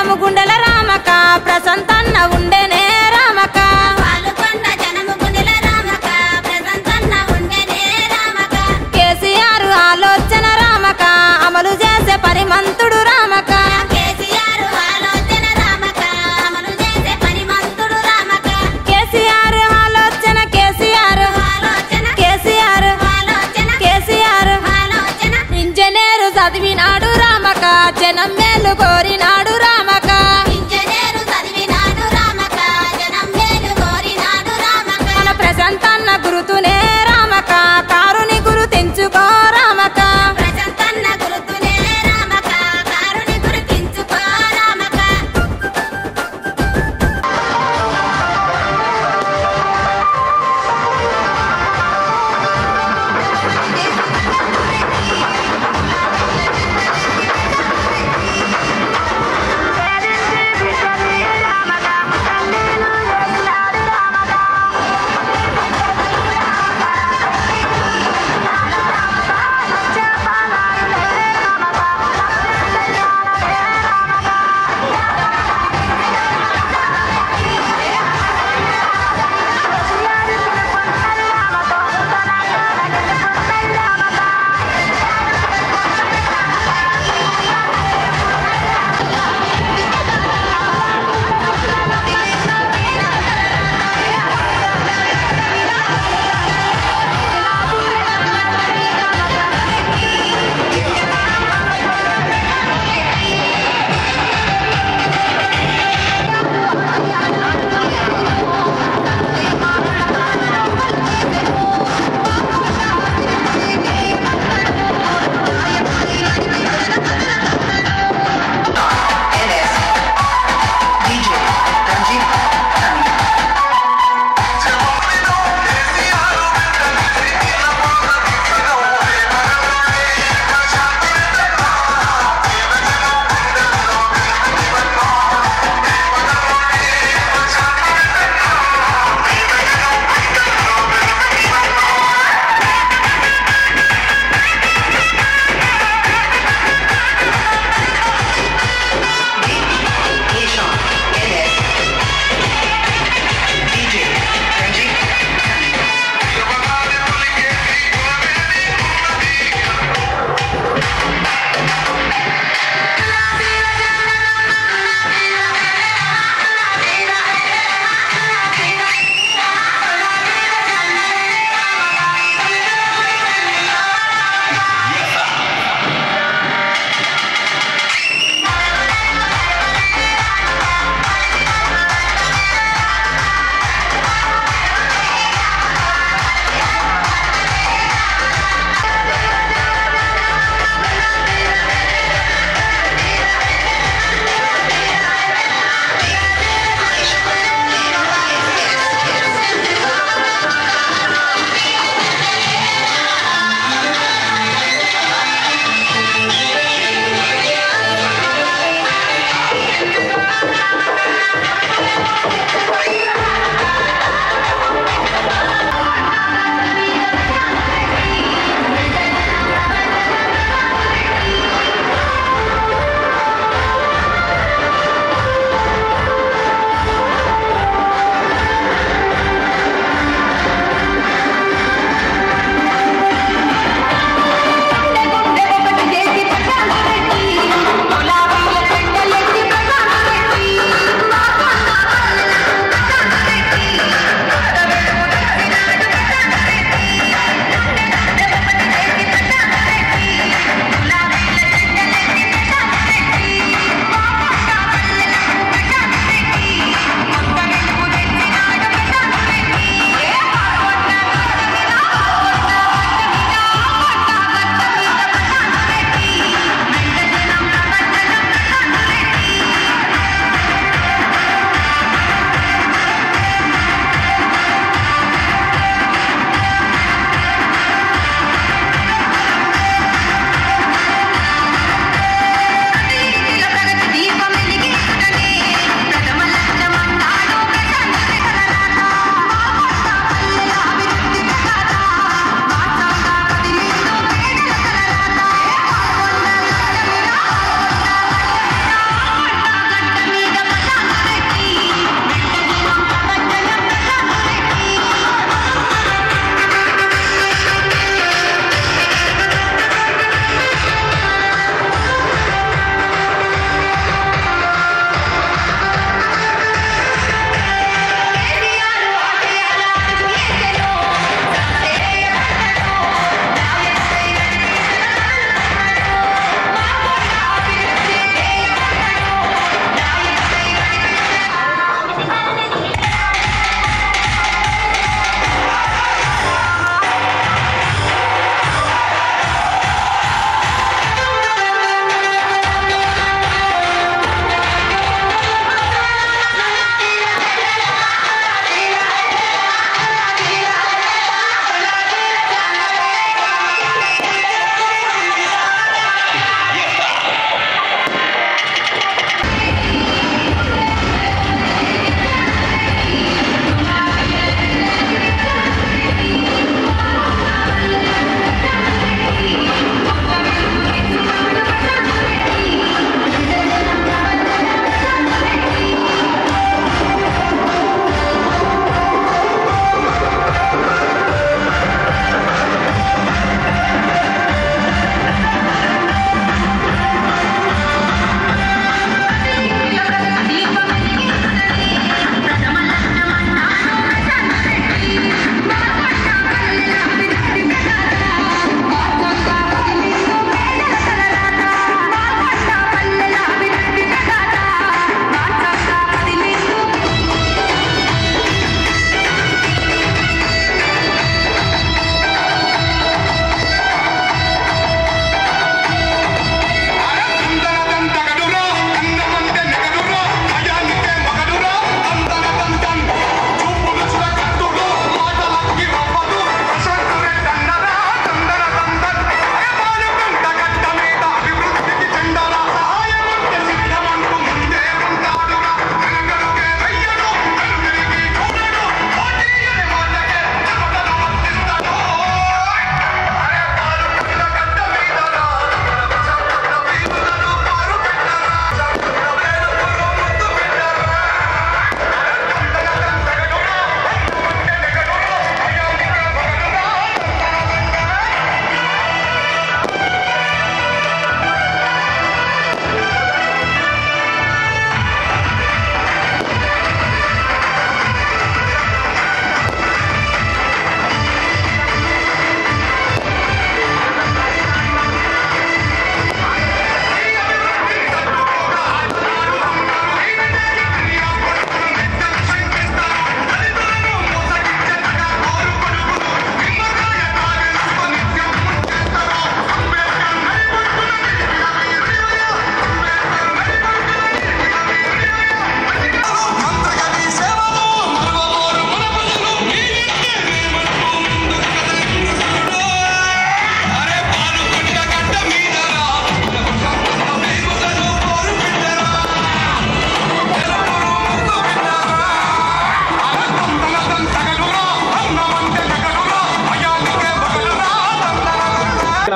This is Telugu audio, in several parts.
జనము గుండెల రామక ప్రసంతన్న ఉండేనే రామక కేసీఆర్ ఆలోచన రామక అమలు చేసే పరిమంతుడు రామక కేసీఆర్ ఆలోచన కేసీఆర్ ఇంజనీరు చదివినాడు రామక జనం మేలు కోరినాడు రామక మన ప్రశాంతన్న గురుతునే రామక కారుని గుర్తించుకో రామక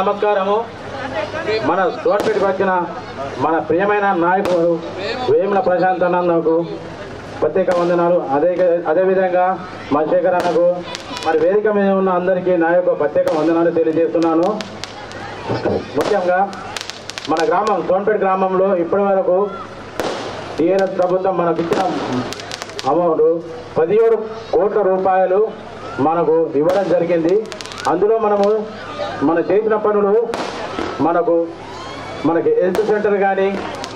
నమస్కారము. మన సోన్పేటకు వచ్చిన మన ప్రియమైన నాయకుడు వేముల ప్రశాంత్ అన్నకు ప్రత్యేక వందనాలు. అదేవిధంగా మా శేఖర్ అన్నకు మరి వేదిక మీద ఉన్న అందరికీ నా యొక్క ప్రత్యేక వందనాలు తెలియజేస్తున్నాను. ముఖ్యంగా మన గ్రామం సోన్పేట గ్రామంలో ఇప్పటి వరకు టీఆర్ఎస్ ప్రభుత్వం మనకు ఇచ్చిన అమౌంట్ 17 కోట్ల రూపాయలు మనకు ఇవ్వడం జరిగింది. అందులో మన చేసిన పనులు మనకి హెల్త్ సెంటర్ కానీ,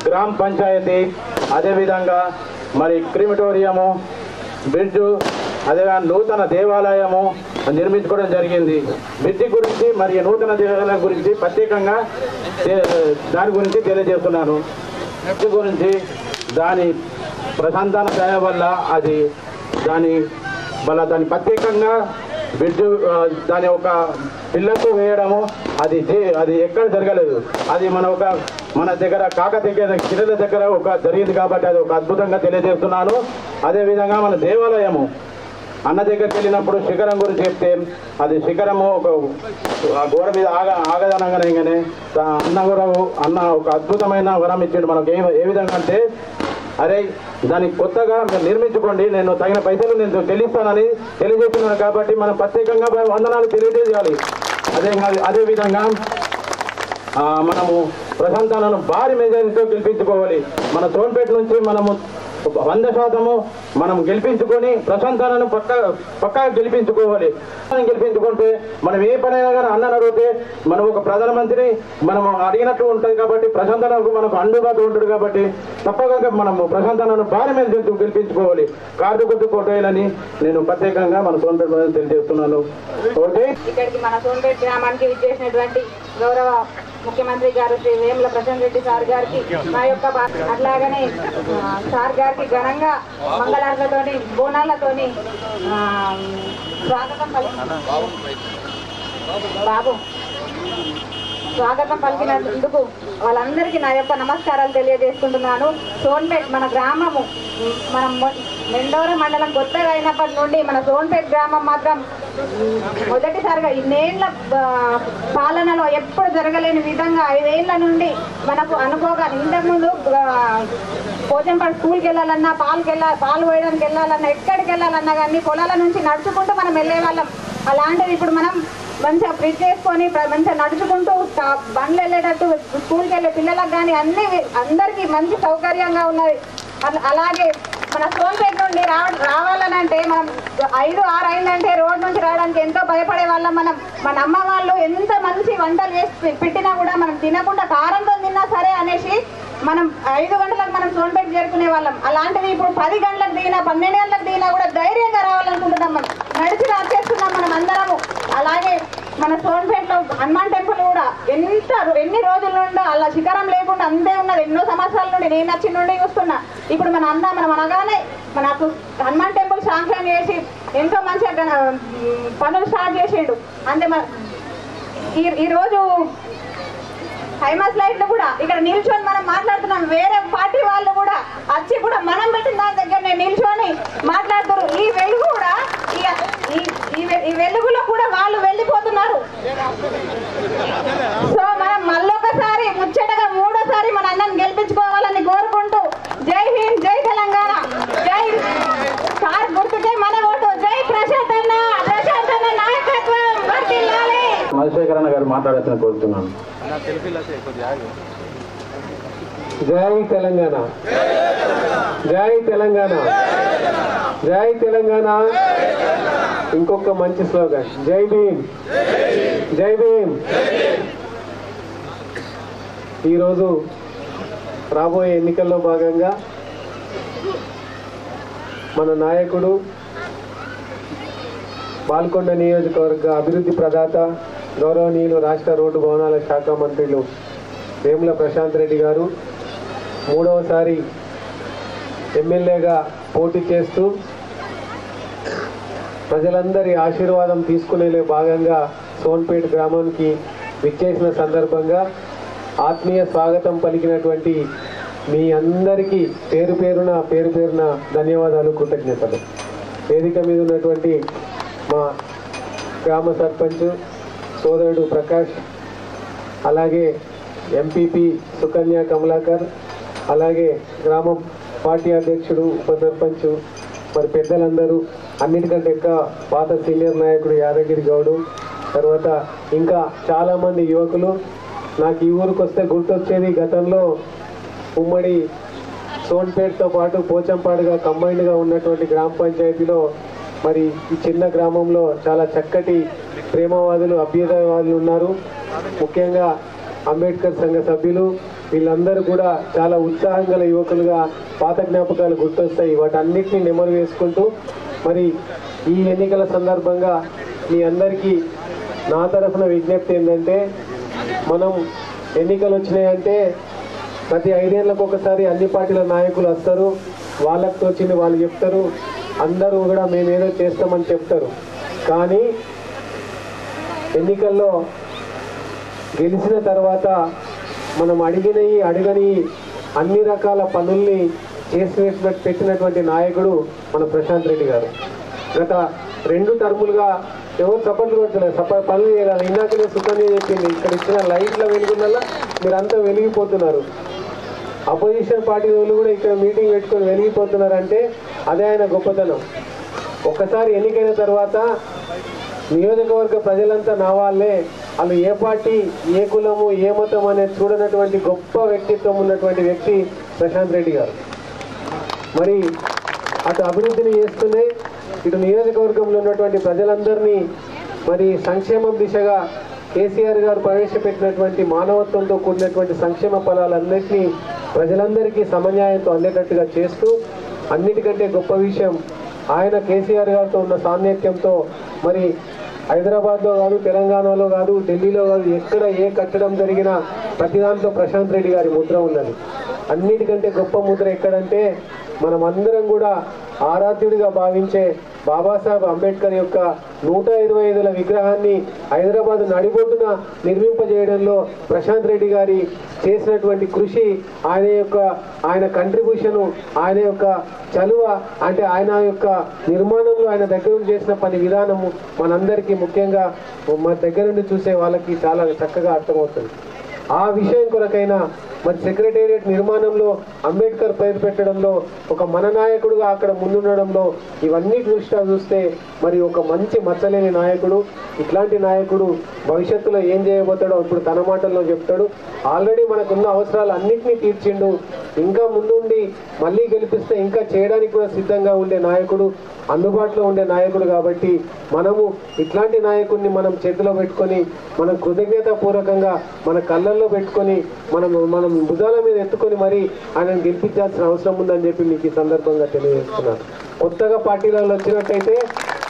గ్రామ పంచాయతీ, అదేవిధంగా మరి క్రిమిటోరియము, బ్రిడ్జు, అదేవిధంగా నూతన దేవాలయము నిర్మించుకోవడం జరిగింది. బ్రిడ్జి గురించి మరియు నూతన దేవాలయం గురించి ప్రత్యేకంగా దాని గురించి తెలియజేస్తున్నాను. బ్రిడ్జి గురించి దాని ప్రశాంతన దయ వల్ల దాని ప్రత్యేకంగా బ్రిడ్జు దాని ఒక పిల్లర్తో వేయడము అది ఎక్కడ జరగలేదు. అది మన దగ్గర కాకతీయ కిరణల దగ్గర జరిగింది కాబట్టి అది ఒక అద్భుతంగా తెలియజేస్తున్నాను. అదేవిధంగా మన దేవాలయము అన్న దగ్గరికి వెళ్ళినప్పుడు శిఖరం గురించి చెప్తే అది శిఖరము ఒక గోడ మీద ఆగదనగానే అన్న ఒక అద్భుతమైన వరం ఇచ్చిండు మనకు. ఏ విధంగా అంటే, అరే దాన్ని కొత్తగా నిర్మించుకోండి, నేను తగిన పైసలు నేను చెల్లిస్తానని తెలియజేస్తున్నాను. కాబట్టి మనం ప్రత్యేకంగా వందనాలు తెలియజేయాలి. అదేవిధంగా మనము ప్రశాంతాలను భారీ మెజారిటీతో గెలిపించుకోవాలి. మన సోన్పేట నుంచి మనము 100% మనం గెలిపించుకొని ప్రశాంతాలను పక్కా గెలిపించుకోవాలి. గెలిపించుకుంటే మనం ఏ పనైనా కానీ అన్నను అడిగితే మనం ఒక ప్రధానమంత్రిని మనం అడిగినట్టు ఉంటుంది. కాబట్టి ప్రశాంతనకు మనకు అందుబాటులో ఉంటుంది. కాబట్టి తప్పక మనము ప్రశాంతనను భారీ మీద గెలిపించుకోవాలి. కార్డు గుర్తు కోటేయాలని నేను ప్రత్యేకంగా మన సోన్పేట తెలియజేస్తున్నాను. ఓకే, ఇక్కడికి మన సోన్పేట గ్రామానికి విచ్చేసినటువంటి గౌరవ ముఖ్యమంత్రి గారు శ్రీ వేముల ప్రశాంత్ రెడ్డి సార్ గారికి మా యొక్క అట్లాగనే సార్ గారికి ఘనంగా మంగళార్లతోని బోనాలతోని స్వాగతం పలికినందుకు వాళ్ళందరికీ నా యొక్క నమస్కారాలు తెలియజేసుకుంటున్నాను. సోన్పేట్ మన గ్రామము మనం మెండోర మండలం కొత్తగా అయినప్పటి నుండి మన సోన్పేట్ గ్రామం మాత్రం మొదటిసారిగా ఇన్నేళ్ల పాలనలో ఎప్పుడు జరగలేని విధంగా 5 ఏళ్ల నుండి మనకు అనుకోగా ఇంతకుముందు పోచంపాడు స్కూల్కి వెళ్ళాలన్నా, పాలు పోయడానికి వెళ్ళాలన్నా, ఎక్కడికి వెళ్ళాలన్నా కానీ పొలాల నుంచి నడుచుకుంటూ మనం వెళ్ళే వాళ్ళం. అలాంటిది ఇప్పుడు మనం మంచిగా బ్రిడ్జ్ చేసుకొని మంచిగా నడుచుకుంటూ బండ్లు వెళ్ళేటట్టు స్కూల్కి వెళ్ళే పిల్లలకు కానీ అందరికీ మంచి సౌకర్యంగా ఉన్నది. అలాగే మన సోన్పేట నుండి రావాలనంటే మనం 5-6 అయిందంటే రోడ్ నుంచి రావడానికి ఎంతో భయపడే వాళ్ళం. మన అమ్మ వాళ్ళు ఎంత మంచి వంటలు చేసి పెట్టినా కూడా మనం తినకుండా కారంతో తిన్నా సరే అనేసి మనం 5 గంటలకు మనం సోన్పేట చేరుకునే వాళ్ళం. అలాంటివి ఇప్పుడు 10 గంటలకు దిగినా 12 గంటలకు దిగినా కూడా ధైర్యంగా రావాలనుకుంటున్నాం. మనం నడిచి రాచేస్తున్నాం మనం అందరము. అలాగే మన సోన్పేటలో హనుమాన్ టెంపుల్ కూడా ఎన్ని రోజుల నుండో అలా శిఖరం లేకుండా అంతే ఉన్నది. ఎన్నో సంవత్సరాల నుండి నేను వచ్చి నుండి చూస్తున్నా. ఇప్పుడు మనం అనగానే మనకు హనుమాన్ టెంపుల్ శాంక్షన్ చేసి ఎంతో మంచిగా పనులు స్టార్ట్ చేసిండు. అంటే ఈరోజు హైమాస్ లైట్లు కూడా ఇక్కడ నిల్చొని మనం మాట్లాడుతున్నాం. వేరే పార్టీ వాళ్ళు కూడా వచ్చి కూడా మనం పెట్టిన దాని దగ్గరనే నిల్చొని మాట్లాడుతారు. ఈ వెలుగు కూడా ఈ వెలుగులో కూడా వాళ్ళు వెళ్ళిపోతున్నారు. సో మనం మళ్ళొకసారి ముచ్చటగా 3వ మన అన్నని గెలిపించుకోవాలని కోరుకుంటూ జై హింద్, జై తెలంగాణ, జై సార్ గుర్తుకే మన ఓటు, జై ప్రశాంత్ అన్న నాయకత్వం వర్ధిల్లాలి. మధుశేఖర్ అన్న గారు మాట్లాడుతున్న కోరుతున్నాను. జై తెలంగాణ, జై తెలంగాణ, జై తెలంగాణ. ఇంకొక మంచి స్లోగన్, జై భీమ్, జై భీమ్. ఈరోజు రాబోయే ఎన్నికల్లో భాగంగా మన నాయకుడు బాల్కొండ నియోజకవర్గ అభివృద్ధి ప్రదాత గౌరవనీయులు రాష్ట్ర రోడ్డు భవనాల శాఖ మంత్రులు వేముల ప్రశాంత్ రెడ్డి గారు 3వసారి ఎమ్మెల్యేగా పోటీ చేస్తూ ప్రజలందరి ఆశీర్వాదం తీసుకునే భాగంగా సోన్పేట గ్రామానికి విచ్చేసిన సందర్భంగా ఆత్మీయ స్వాగతం పలికినటువంటి మీ అందరికీ పేరు పేరున ధన్యవాదాలు, కృతజ్ఞతలు. వేదిక మీద ఉన్నటువంటి మా గ్రామ సర్పంచ్ సోదరుడు ప్రకాష్, అలాగే ఎంపీపీ సుకన్య కమలాకర్, అలాగే గ్రామం పార్టీ అధ్యక్షుడు, ఉప సర్పంచ్, మరి పెద్దలందరూ, అన్నిటికంటే ఎక్కువ పాత సీనియర్ నాయకుడు యాదగిరి గౌడు, తర్వాత ఇంకా చాలామంది యువకులు. నాకు ఈ ఊరికి వస్తే గుర్తొచ్చేది గతంలో ఉమ్మడి సోన్పేట్తో పాటు పోచంపాడుగా కంబైన్డ్గా ఉన్నటువంటి గ్రామ పంచాయతీలో మరి ఈ చిన్న గ్రామంలో చాలా చక్కటి ప్రేమవాదులు, అభ్యుదయవాదులు ఉన్నారు. ముఖ్యంగా అంబేద్కర్ సంఘ సభ్యులు, వీళ్ళందరూ కూడా చాలా ఉత్సాహం గల యువకులుగా పాత జ్ఞాపకాలు గుర్తొస్తాయి. వాటన్నిటిని నెమరు వేసుకుంటూ మరి ఈ ఎన్నికల సందర్భంగా మీ అందరికీ నా తరఫున విజ్ఞప్తి ఏంటంటే, మనం ఎన్నికలు వచ్చినాయంటే ప్రతి 5 ఏళ్ళకు ఒకసారి అన్ని పార్టీల నాయకులు వస్తారు, వాళ్ళకు తోచింది వాళ్ళు చెప్తారు, అందరూ కూడా మేమేదో చేస్తామని చెప్తారు. కానీ ఎన్నికల్లో గెలిచిన తర్వాత మనం అడగని అన్ని రకాల పనుల్ని చేసి పెట్టినటువంటి నాయకుడు మన ప్రశాంత్ రెడ్డి గారు. గత 2 టర్ములుగా ఎవరు చప్పట్లు కొట్టలేదు, పనులు చేయాలి. ఇందాకనే సుకన్య చెప్పింది, ఇక్కడ ఇచ్చిన లైట్ల వెలుగునల్లా మీరంతా వెలిగిపోతున్నారు. అపోజిషన్ పార్టీ వాళ్ళు కూడా ఇక్కడ మీటింగ్ పెట్టుకొని వెలిగిపోతున్నారంటే అదే ఆయన గొప్పతనం. ఒక్కసారి ఎన్నికైన తర్వాత నియోజకవర్గ ప్రజలంతా నా వాళ్ళే, వాళ్ళు ఏ పార్టీ, ఏ కులము, ఏ మతం అనేది చూడనటువంటి గొప్ప వ్యక్తిత్వం ఉన్నటువంటి వ్యక్తి ప్రశాంత్ రెడ్డి గారు. మరి అటు అభివృద్ధిని చేస్తూనే ఇటు నియోజకవర్గంలో ఉన్నటువంటి ప్రజలందరినీ మరి సంక్షేమం దిశగా కేసీఆర్ గారు ప్రవేశపెట్టినటువంటి మానవత్వంతో కూడినటువంటి సంక్షేమ ఫలాలన్నింటినీ ప్రజలందరికీ సమన్యాయంతో అందేటట్టుగా చేస్తూ, అన్నిటికంటే గొప్ప విషయం ఆయన కేసీఆర్ గారితో ఉన్న సాన్నిధ్యంతో మరి హైదరాబాద్లో కాదు, తెలంగాణలో కాదు, ఢిల్లీలో కాదు, ఎక్కడ ఏ కట్టడం జరిగినా ప్రతి దాంట్లో ప్రశాంత్ రెడ్డి గారి ముద్ర ఉన్నది. అన్నిటికంటే గొప్ప ముద్ర ఎక్కడంటే మనమందరం కూడా ఆరాధ్యుడిగా భావించే బాబాసాహెబ్ అంబేద్కర్ యొక్క 125ల విగ్రహాన్ని హైదరాబాద్ నడిబొడ్డున నిర్మింపజేయడంలో ప్రశాంత్ రెడ్డి గారి చేసినటువంటి కృషి, ఆయన కంట్రిబ్యూషను, ఆయన యొక్క చలువ, అంటే ఆయన యొక్క నిర్మాణంలో ఆయన దగ్గర చేసిన పని విధానము మనందరికీ, ముఖ్యంగా మన దగ్గర నుండి చూసే వాళ్ళకి చాలా చక్కగా అర్థమవుతుంది. ఆ విషయం కొరకైనా మరి సెక్రటేరియట్ నిర్మాణంలో అంబేద్కర్ పేరు పెట్టడంలో, ఒక మన నాయకుడుగా అక్కడ ముందుండడంలో, ఇవన్నీ దృష్ట్యా చూస్తే మరి ఒక మంచి మచ్చలేని నాయకుడు. ఇట్లాంటి నాయకుడు భవిష్యత్తులో ఏం చేయబోతాడో ఇప్పుడు తన మాటల్లో చెప్తాడు. ఆల్రెడీ మనకున్న అవసరాలు అన్నింటినీ తీర్చిండు. ఇంకా ముందుండి మళ్ళీ గెలిపిస్తే ఇంకా చేయడానికి కూడా సిద్ధంగా ఉండే నాయకుడు, అందుబాటులో ఉండే నాయకుడు. కాబట్టి మనము ఇట్లాంటి నాయకుడిని మనం చేతిలో పెట్టుకొని, మనం కృతజ్ఞతాపూర్వకంగా మన కళ్ళల్లో పెట్టుకొని, మనం భుజాల మీద ఎత్తుకొని మరి ఆయనను గెలిపించాల్సిన అవసరం ఉందని చెప్పి మీకు ఈ సందర్భంగా తెలియజేస్తున్నాను. కొత్తగా పార్టీలలో వచ్చినట్టయితే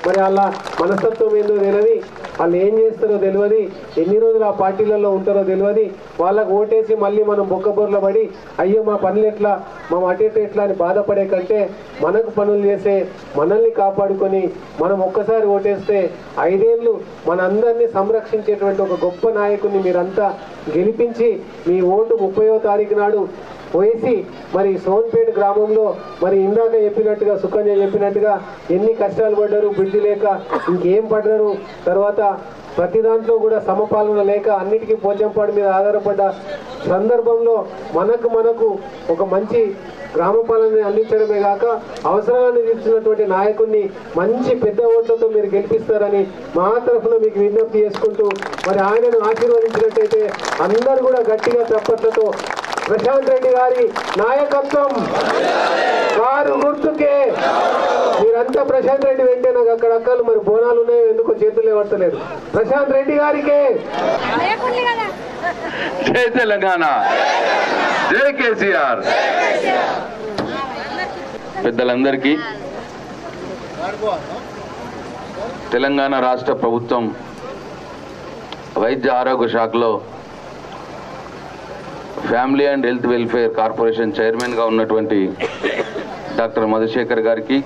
మరి వాళ్ళ మనస్తత్వం ఏందో తెలియదు, వాళ్ళు ఏం చేస్తారో తెలియదు, ఎన్ని రోజులు ఆ పార్టీలలో ఉంటారో తెలియదు. వాళ్ళకు ఓటేసి మళ్ళీ మనం బొక్కబొర్ల పడి అయ్యో మా పనులు ఎట్లా, మా అటు ఎట్లా అని బాధపడే కంటే మనకు పనులు చేసే, మనల్ని కాపాడుకొని మనం ఒక్కసారి ఓటేస్తే 5 ఏళ్ళు మనందరినీ సంరక్షించేటువంటి ఒక గొప్ప నాయకుడిని మీరంతా గెలిపించి మీ ఓటు 30వ తారీఖు నాడు వేసి మరి సోన్పేట్ గ్రామంలో మరి ఇందాక చెప్పినట్టుగా, సుకన్య చెప్పినట్టుగా ఎన్ని కష్టాలు పడ్డారు, బిడ్డ లేక ఇంకేం పడ్డారు, తర్వాత ప్రతి దాంట్లో కూడా సమపాలన లేక అన్నిటికీ పోచంపాడు మీద ఆధారపడ్డ సందర్భంలో మనకు ఒక మంచి గ్రామ పాలనని అందించడమే కాక అవసరాలను తీర్చినటువంటి నాయకుడిని మంచి పెద్ద ఓట్లతో మీరు గెలిపిస్తారని మా తరఫున మీకు విజ్ఞప్తి చేసుకుంటూ, మరి ఆయనను ఆశీర్వదించినట్టయితే అందరూ కూడా గట్టిగా చప్పట్లతో ప్రశాంత్ రెడ్డి గారి నాయకత్వం, కారు గుర్తుకే, మీరంతా ప్రశాంత్ రెడ్డి వెంటే, నాకు అక్కడక్కలు మరి బోనాలు ఉన్నాయో ఎందుకో చేతులే పడతలేరు, ప్రశాంత్ రెడ్డి గారికే. జై తెలంగాణ, జై కేసీఆర్. పెద్దలందరికీ తెలంగాణ రాష్ట్ర ప్రభుత్వం వైద్య ఆరోగ్య శాఖలో family and health welfare corporation చైర్మన్గా ఉన్నటువంటి డాక్టర్ మధుశేఖర్ గారికి,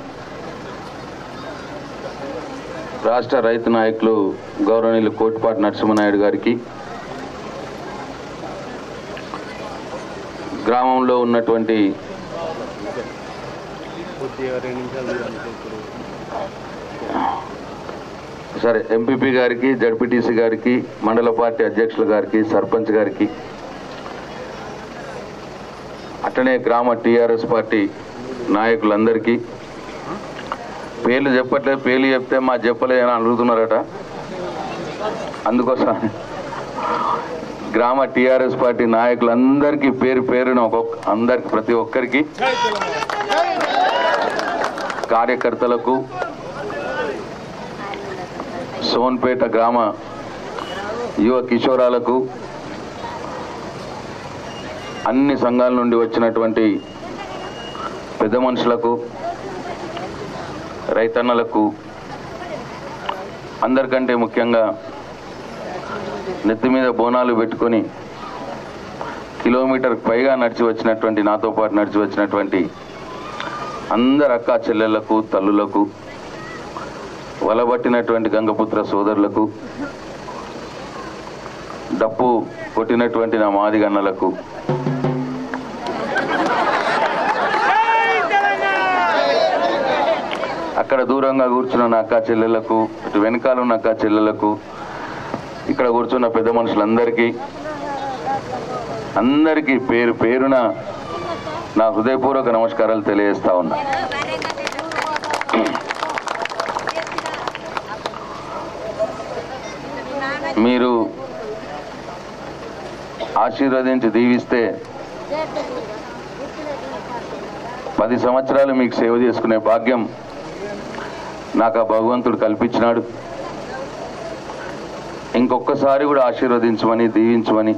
రాష్ట్ర రైతు నాయకులు గౌరవనీయులు కోటిపాటి నరసింహనాయుడు గారికి, గ్రామంలో ఉన్నటువంటి సరే ఎంపీపీ గారికి, జడ్పీటీసీ గారికి, మండల పార్టీ అధ్యక్షుల గారికి, సర్పంచ్ గారికి, అట్లనే గ్రామ టీఆర్ఎస్ పార్టీ నాయకులందరికీ పేర్లు చెప్పట్లేదు, పేర్లు చెప్తే మా చెప్పలేదని అడుగుతున్నారట. అందుకోసం గ్రామ టీఆర్ఎస్ పార్టీ నాయకులందరికీ పేరు పేరున అందరికి ప్రతి ఒక్కరికి, కార్యకర్తలకు, సోన్పేట గ్రామ యువ కిషోరాలకు, అన్ని సంఘాల నుండి వచ్చినటువంటి పెద్ద మనుషులకు, రైతన్నలకు, అందరికంటే ముఖ్యంగా నెత్తి మీద బోనాలు పెట్టుకొని కిలోమీటర్ పైగా నడిచి వచ్చినటువంటి, నాతో పాటు నడిచి వచ్చినటువంటి అందరు అక్క చెల్లెళ్లకు, తల్లులకు, వలబట్టినటువంటి గంగపుత్ర సోదరులకు, డప్పు కొట్టినటువంటి నా మాదిగన్నలకు, అక్కడ దూరంగా కూర్చున్న నా అక్క చెల్లెళ్లకు, ఇటు వెనకాల ఉన్న అక్క చెల్లెళ్లకు, ఇక్కడ కూర్చున్న పెద్ద మనుషులందరికీ, అందరికీ పేరు పేరున నా హృదయపూర్వక నమస్కారాలు తెలియజేస్తా ఉన్నా. మీరు ఆశీర్వదించి దీవిస్తే 10 సంవత్సరాలు మీకు సేవ చేసుకునే భాగ్యం నాకు ఆ భగవంతుడు కల్పించినాడు. ఇంకొకసారి కూడా ఆశీర్వదించమని, దీవించమని,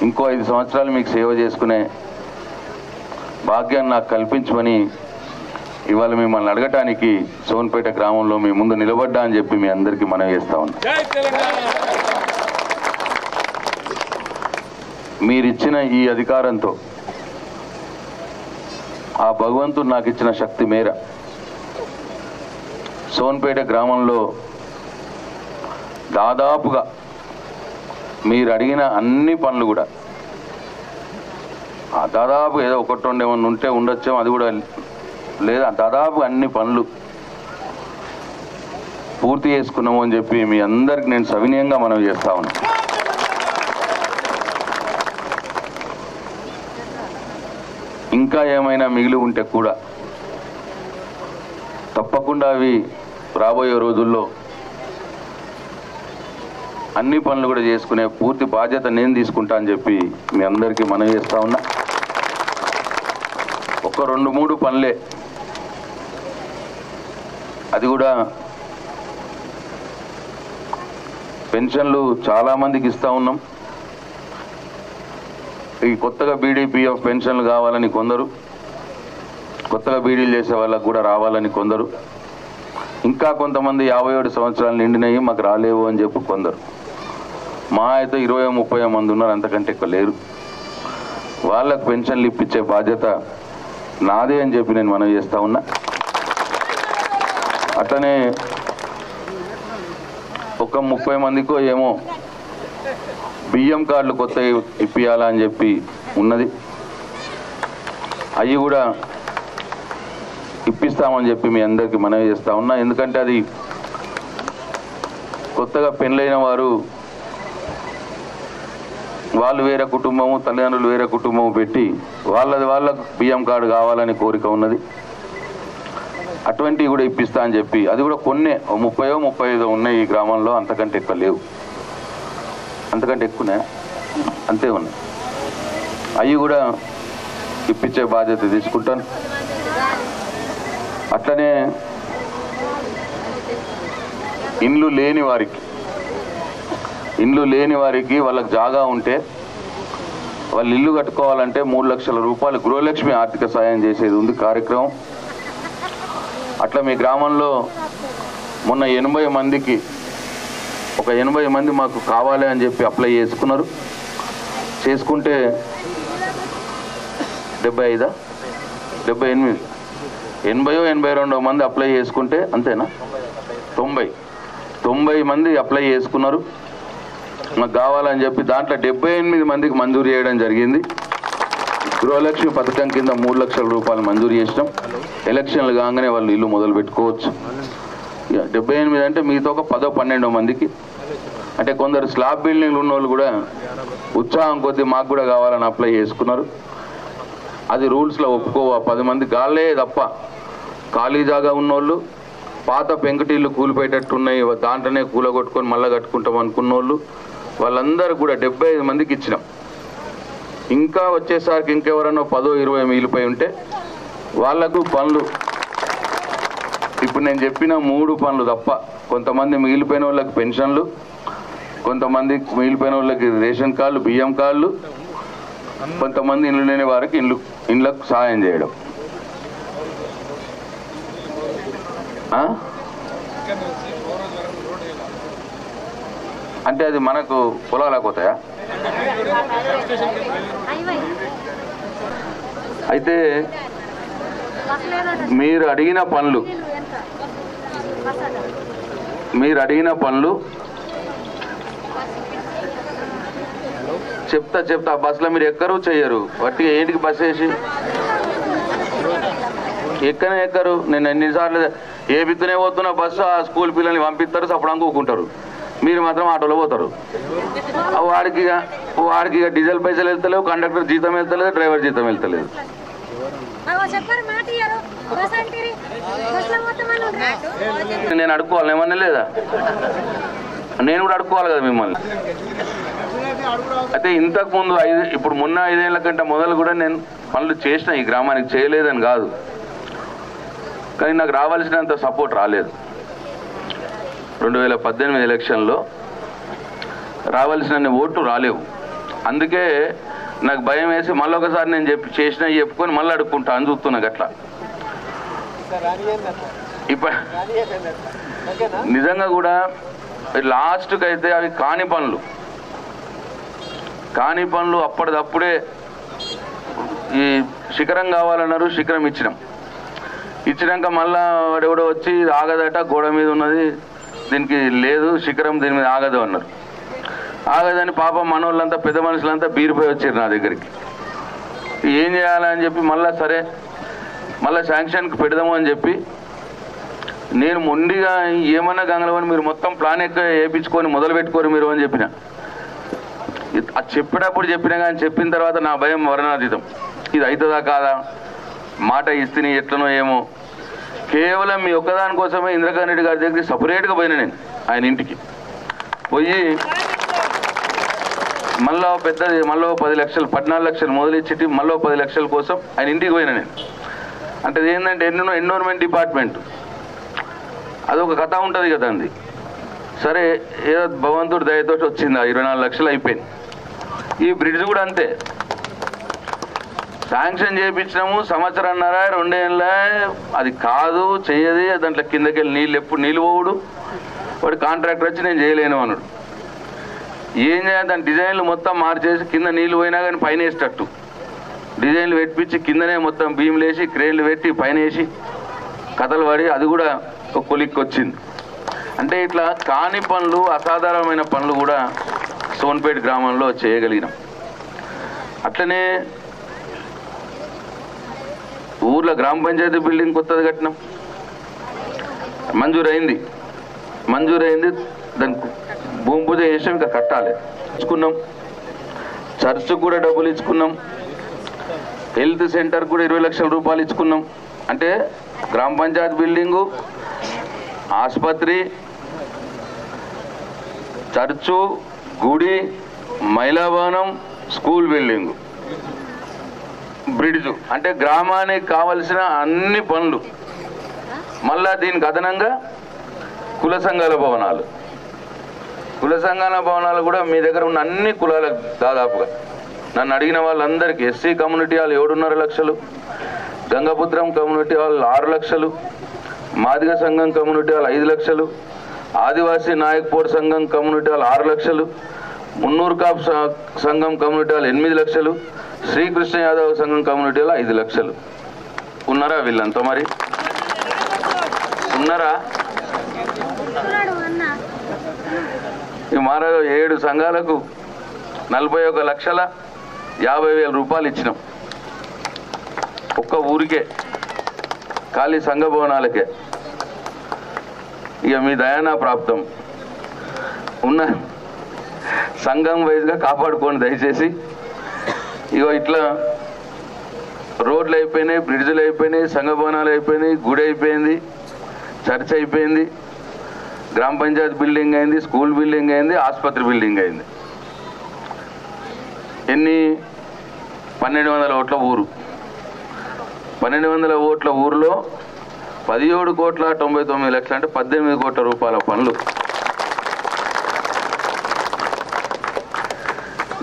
ఇంకో 5 సంవత్సరాలు మీకు సేవ చేసుకునే భాగ్యాన్ని నాకు కల్పించమని ఇవాళ మిమ్మల్ని అడగటానికి సోన్పేట గ్రామంలో మీ ముందు నిలబడ్డా అని చెప్పి మీ అందరికీ మనవి చేస్తా ఉన్నా. మీరిచ్చిన ఈ అధికారంతో, ఆ భగవంతుడు నాకు ఇచ్చిన శక్తి మేర సోన్పేట గ్రామంలో దాదాపుగా మీరు అడిగిన అన్ని పనులు కూడా, దాదాపు ఏదో ఒకటి రెండు ఏమన్నా ఉంటే ఉండొచ్చేమో, అది కూడా లేదా, దాదాపు అన్ని పనులు పూర్తి చేసుకున్నాము అని చెప్పి మీ అందరికి నేను సవినయంగా మనవి చేస్తా ఉన్నా. ఇంకా ఏమైనా మిగిలి ఉంటే కూడా తప్పకుండా అవి రాబోయే రోజుల్లో అన్ని పనులు కూడా చేసుకునే పూర్తి బాధ్యత నేను తీసుకుంటా అని చెప్పి మీ అందరికీ మనవి చేస్తా ఉన్నా. ఒక 2-3 పనులే, అది కూడా పెన్షన్లు చాలామందికి ఇస్తూ ఉన్నాం. ఈ కొత్తగా బీడీపీఎఫ్ పెన్షన్లు కావాలని కొందరు, కొత్తగా బీడీలు చేసే వాళ్ళకు కూడా రావాలని కొందరు, ఇంకా కొంతమంది 57 సంవత్సరాలు నిండినవి మాకు రాలేవు అని చెప్పి కొందరు, మా అయితే 20-30 మంది ఉన్నారు, అంతకంటే ఎక్కువ లేరు. వాళ్ళకు పెన్షన్లు ఇప్పించే బాధ్యత నాదే అని చెప్పి నేను మనవి చేస్తా ఉన్నా. అట్లనే ఒక 30 మందికో ఏమో బియ్యం కార్డులు కొత్త ఇప్పియాలా అని చెప్పి ఉన్నది, అవి కూడా ఇప్పిస్తామని చెప్పి మీ అందరికీ మనవి చేస్తా ఉన్నా. ఎందుకంటే అది కొత్తగా పెళ్ళైన వారు, వాళ్ళు వేరే కుటుంబము, తల్లిదండ్రులు వేరే కుటుంబము పెట్టి వాళ్ళకు బియ్యం కార్డు కావాలని కోరిక ఉన్నది. అటువంటివి కూడా ఇప్పిస్తా అని చెప్పి, అది కూడా కొన్ని 30-35 ఉన్నాయి ఈ గ్రామంలో, అంతకంటే ఎక్కువ లేవు. అంతకంటే ఎక్కువనే, అంతే ఉన్నాయి. అవి కూడా ఇప్పించే బాధ్యత తీసుకుంటాను. అట్లనే ఇండ్లు లేని వారికి వాళ్ళకి జాగా ఉంటే వాళ్ళు ఇల్లు కట్టుకోవాలంటే 3 లక్షల రూపాయలు గృహలక్ష్మి ఆర్థిక సాయం చేసేది ఉంది కార్యక్రమం. అట్లా మీ గ్రామంలో మొన్న 80 మందికి, ఒక 80 మంది మాకు కావాలి అని చెప్పి అప్లై చేసుకున్నారు. చేసుకుంటే 75 78 80-82 మంది అప్లై చేసుకుంటే, అంతేనా, 90 మంది అప్లై చేసుకున్నారు మాకు కావాలని చెప్పి. దాంట్లో 78 మందికి మంజూరు చేయడం జరిగింది. గృహలక్ష్మి పథకం కింద 3 లక్షల రూపాయలు మంజూరు చేసినాం. ఎలక్షన్లు కాగానే వాళ్ళు ఇల్లు మొదలు పెట్టుకోవచ్చు. 78 అంటే మీతో ఒక 10-12 మందికి. అంటే కొందరు స్లాబ్ బిల్డింగ్లు ఉన్న వాళ్ళు కూడా ఉత్సాహం కొద్దీ మాకు కూడా కావాలని అప్లై చేసుకున్నారు. అది రూల్స్లో ఒప్పుకోవ 10 మంది గాళ్ళే తప్ప ఖాళీ జాగా ఉన్నోళ్ళు, పాత పెంకుటిళ్ళు కూలిపోయేటట్టున్నాయి దాంట్లోనే కూలగొట్టుకొని మళ్ళీ కట్టుకుంటాం అనుకున్నోళ్ళు వాళ్ళందరూ కూడా 75 మందికి ఇచ్చినాం. ఇంకా వచ్చేసరికి ఇంకెవరన్నా 10-20 మిగిలిపోయి ఉంటే వాళ్లకు పనులు ఇప్పుడు నేను చెప్పిన 3 పనులు తప్ప కొంతమంది మిగిలిపోయిన వాళ్ళకి పెన్షన్లు, కొంతమంది మిగిలిపోయిన వాళ్ళకి రేషన్ కార్డులు, బియ్యం కార్డులు, కొంతమంది ఇల్లు లేని వారికి ఇళ్ళకు సహాయం చేయడం. అంటే అది మనకు పొలాలకు పోతాయా? అయితే మీరు అడిగిన పనులు చెప్తా బస్సులో మీరు ఎక్కరు చెయ్యరు. వట్టి ఏంటికి బస్సు వేసి ఎక్కరు. నేను ఎన్నిసార్లు ఏ బిత్తునే పోతున్నా బస్సు ఆ స్కూల్ పిల్లల్ని పంపిస్తారు, అప్పుడు అనుకుంటారు. మీరు మాత్రం ఆటోలో పోతారు. వాడికి డీజిల్ పైసలు వెళ్తలేవు, కండక్టర్ జీతం వెళ్తలేదు, డ్రైవర్ జీతం వెళ్తలేదు. నేను అడుక్కోవాలి ఏమన్నా లేదా? నేను కూడా అడుక్కోవాలి కదా మిమ్మల్ని. అయితే ఇంతకు ముందు ఇప్పుడు మొన్న 5 ఏళ్ల కంటే మొదలు కూడా నేను పనులు చేసిన ఈ గ్రామానికి, చేయలేదని కాదు, కానీ నాకు రావాల్సినంత సపోర్ట్ రాలేదు. 2018 ఎలక్షన్లో రావాల్సిన ఓట్లు రాలేవు. అందుకే నాకు భయం వేసి మళ్ళీ ఒకసారి నేను చెప్పుకొని మళ్ళీ అడుక్కుంటా అని చూస్తున్నా. అట్లా ఇప్పుడు నిజంగా కూడా లాస్ట్కి అయితే అవి కాని పనులు అప్పటిదప్పుడే ఈ శిఖరం కావాలన్నారు, శిఖరం ఇచ్చినాక మళ్ళా వాడెవడో వచ్చి ఆగదట, గోడ మీద ఉన్నది, దీనికి లేదు శిఖరం, దీని మీద ఆగదు అన్నారు. ఆగదని పాపం మనోళ్ళంతా పెద్ద మనుషులంతా బీరిపోయి వచ్చారు నా దగ్గరికి. ఏం చేయాలని చెప్పి సరే మళ్ళీ శాంక్షన్కి పెడదాము అని చెప్పి నేను మొండిగా ఏమన్నా గంగలవని మీరు మొత్తం ప్లాన్ వేయించుకొని మొదలు పెట్టుకోరు మీరు అని చెప్పిన. అది చెప్పినప్పుడు చెప్పినా కానీ చెప్పిన తర్వాత నా భయం వర్ణాతీతం. ఇది అవుతుందా కాదా, మాట ఇస్తే ఎట్లనో ఏమో. కేవలం మీ ఒక్కదాని కోసమే ఇంద్రకరణ్ రెడ్డి గారి దగ్గరికి సపరేట్గా పోయినా నేను. ఆయన ఇంటికి పోయి మళ్ళీ 10 లక్షలు 14 లక్షలు మొదలెచ్చి మళ్ళీ 10 లక్షల కోసం ఆయన ఇంటికి పోయినా నేను. అంటే ఏంటంటే ఎన్విరాన్మెంట్ డిపార్ట్మెంట్ అదొక కథ ఉంటుంది కదా అంది. సరే ఏదో భగవంతుడి దయతో వచ్చింది, 24 లక్షలు అయిపోయింది. ఈ బ్రిడ్జ్ కూడా అంతే, శాంక్షన్ చేయించినాము, 1.5 సంవత్సరాన్నర 2 ఏళ్ళ అది కాదు చెయ్యది. దాంట్లో కిందకి వెళ్ళి ఎప్పుడు నీళ్ళు పోవుడు, వాడు కాంట్రాక్టర్ వచ్చి నేను చేయలేను అన్నాడు. ఏం చేయాలి, దాని డిజైన్లు మొత్తం మార్చేసి కింద నీళ్ళు పోయినా కానీ పైన వేసేటట్టు డిజైన్లు పెట్టించి కిందనే మొత్తం భీములు వేసి క్రేన్లు పెట్టి పైన వేసి కథలు పడి అది కూడా ఒక కొలిక్కి వచ్చింది. అంటే ఇట్లా కాని పనులు, అసాధారణమైన పనులు కూడా సోన్పేట గ్రామంలో చేయగలిగినాం. అట్లనే ఊర్లో గ్రామ పంచాయతీ బిల్డింగ్ కొత్తది కట్టినాం, మంజూరైంది. దానికి భూమి పూజ చేసాం, ఇంకా కట్టాలి. ఇచ్చుకున్నాం. చర్చ్ కూడా డబ్బులు ఇచ్చుకున్నాం. హెల్త్ సెంటర్ కూడా 20 లక్షల రూపాయలు ఇచ్చుకున్నాం. అంటే గ్రామ పంచాయతీ బిల్డింగు, ఆసుపత్రి, చర్చు, గుడి, మహిళా భవనం, స్కూల్ బిల్డింగు, బ్రిడ్జు, అంటే గ్రామానికి కావలసిన అన్ని పనులు. మళ్ళా దీనికి అదనంగా కుల సంఘాల భవనాలు కూడా మీ దగ్గర ఉన్న అన్ని కులాలకు దాదాపుగా నన్ను అడిగిన వాళ్ళందరికీ ఎస్సీ కమ్యూనిటీ హాల్ 7.5 లక్షలు, గంగపుత్రం కమ్యూనిటీ హాల్ 6 లక్షలు, మాదిగ సంఘం కమ్యూనిటీ హాల్ 5 లక్షలు, ఆదివాసీ నాయక్పూర్ సంఘం కమ్యూనిటీ హాల్ 6 లక్షలు, మున్నూరు కాప్ సంఘం కమ్యూనిటీ హాల్ 8 లక్షలు, శ్రీకృష్ణ యాదవ్ సంఘం కమ్యూనిటీ హాల్ 5 లక్షలు. ఉన్నారా వీళ్ళంతా? మరి ఉన్నారా? ఈ మరో 7 సంఘాలకు 41,50,000 రూపాయలు ఇచ్చినాం. ఒక్క ఊరికే, ఖాళీ సంఘ భవనాలకే. ఇక మీ దయానా ప్రాప్తం. ఉన్న సంఘం వైజ్గా కాపాడుకోండి దయచేసి. ఇగో ఇట్లా రోడ్లు అయిపోయినాయి, బ్రిడ్జ్లు అయిపోయినాయి, సంఘ భవనాలు అయిపోయినాయి, గుడి అయిపోయింది, చర్చ్ అయిపోయింది, గ్రామ పంచాయతీ బిల్డింగ్ అయింది, స్కూల్ బిల్డింగ్ అయింది, ఆసుపత్రి బిల్డింగ్ అయింది. ఎన్ని 1200 ఓట్ల ఊరు. 1200 ఓట్ల ఊరిలో 17,99,00,000 అంటే 18 కోట్ల రూపాయల పనులు.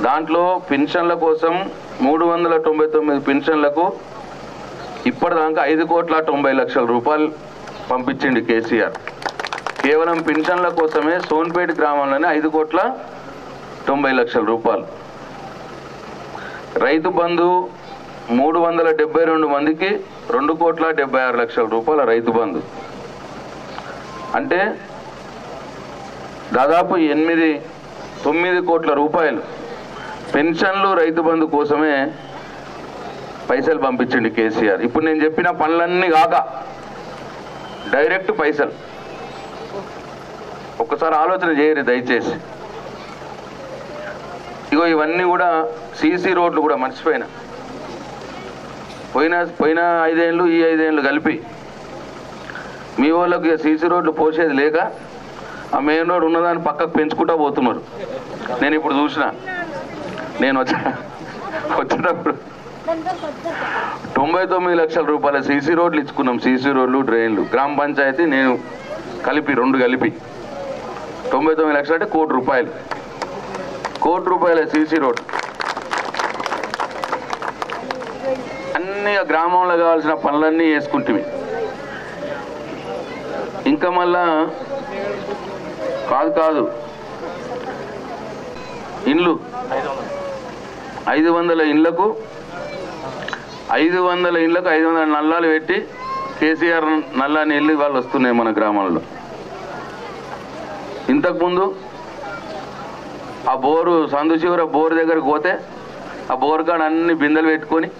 దాంట్లో పెన్షన్ల కోసం 399 పెన్షన్లకు ఇప్పటిదాకా 5,90,00,000 రూపాయలు పంపించింది కేసీఆర్. కేవలం పెన్షన్ల కోసమే సోన్పేట గ్రామంలోనే 5,90,00,000 రూపాయలు. రైతు బంధు 372 మందికి 2,76,00,000 రూపాయల రైతు బంధు. అంటే దాదాపు 8-9 కోట్ల రూపాయలు పెన్షన్లు రైతు బంధు కోసమే పైసలు పంపించండి కేసీఆర్. ఇప్పుడు నేను చెప్పిన పనులన్నీ కాక డైరెక్ట్ పైసలు. ఒక్కసారి ఆలోచన చేయరు దయచేసి. ఇగో ఇవన్నీ కూడా సీసీ రోడ్లు కూడా మర్చిపోయినా. పోయిన 5 ఏళ్ళు ఈ 5 ఏళ్ళు కలిపి మీ వాళ్ళకి సీసీ రోడ్లు పోసేది లేక ఆ మెయిన్ రోడ్ ఉన్నదాన్ని పక్కకు పెంచుకుంటూ పోతున్నారు. నేను ఇప్పుడు చూసిన, నేను వచ్చేటప్పుడు 99 లక్షల రూపాయల సీసీ రోడ్లు ఇచ్చుకున్నాం. సీసీ రోడ్లు, డ్రైన్లు, గ్రామ పంచాయతీ నేను కలిపి 2 కలిపి 99 లక్షలు అంటే 1 కోటి రూపాయలు. 1 కోటి రూపాయల సీసీ రోడ్ అన్ని గ్రామంలో కావాల్సిన పనులన్నీ వేసుకుంటుంది. ఇంకా మళ్ళా కాదు ఇండ్లు 500 ఇండ్లకు 500 నల్లాలు పెట్టి కేసీఆర్ నల్లా నీళ్ళు వాళ్ళు వస్తున్నాయి మన గ్రామంలో. ఇంతకుముందు ఆ బోరు సందుశివర బోరు దగ్గరకు పోతే ఆ బోరు కాడ అన్ని బిందెలు పెట్టుకొని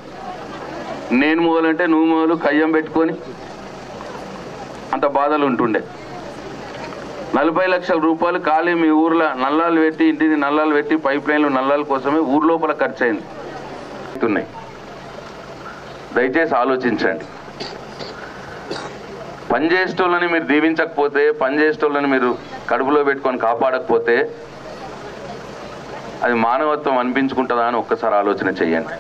నేను మొదలంటే నువ్వు మొదలు కయ్యం పెట్టుకొని అంత బాధలు ఉంటుండే. 40 లక్షల రూపాయలు ఖాళీ మీ ఊర్లో నల్లాలు పెట్టి, ఇంటిని నల్లాలు పెట్టి, పైప్ లైన్లు నల్లాల కోసమే ఊరు లోపల ఖర్చు అయింది. దయచేసి ఆలోచించండి. పనిచేసేటోళ్ళని మీరు దీవించకపోతే, పనిచేసేటోళ్ళని మీరు కడుపులో పెట్టుకొని కాపాడకపోతే అది మానవత్వం అనిపించుకుంటుందా అని ఒక్కసారి ఆలోచన చెయ్యండి.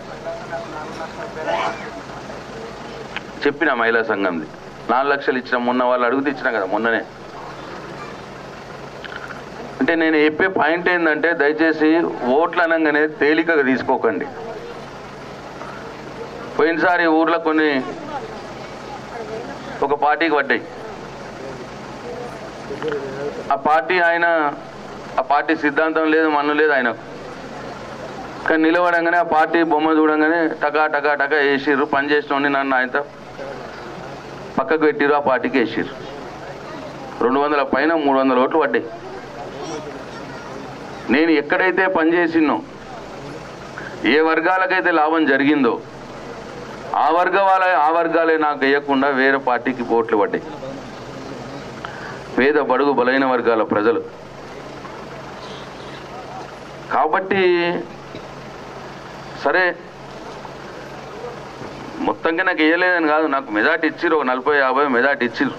చెప్పిన మహిళా సంఘంది 4 లక్షలు ఇచ్చిన, మొన్న వాళ్ళు అడుగుతూ ఇచ్చినా కదా మొన్ననే. అంటే నేను చెప్పే పాయింట్ ఏంటంటే దయచేసి ఓట్లు అనగానే తేలికగా తీసుకోకండి. పోయినసారి ఊర్లో ఒక పార్టీకి పడ్డాయి. ఆ పార్టీ సిద్ధాంతం లేదు, మన్ను లేదు ఆయనకు. కానీ నిలబడంగానే ఆ పార్టీ బొమ్మ చూడంగానే టకా టకా టకా వేసిర్రు. పనిచేసిన నన్ను ఆయనతో పక్కకు పెట్టిర్రు, ఆ పార్టీకి వేసిర్రు. 200 పైన 300 ఓట్లు పడ్డాయి. నేను ఎక్కడైతే పనిచేసినో, ఏ వర్గాలకైతే లాభం జరిగిందో ఆ వర్గాలే నాకు వేయకుండా వేరే పార్టీకి ఓట్లు పడ్డాయి. పేద బడుగు బలైన వర్గాల ప్రజలు. కాబట్టి సరే మొత్తంగా నాకు వేయలేదని కాదు, నాకు మెజార్టీ ఇచ్చిర్రు. 40-50 మెజార్టీ ఇచ్చిర్రు.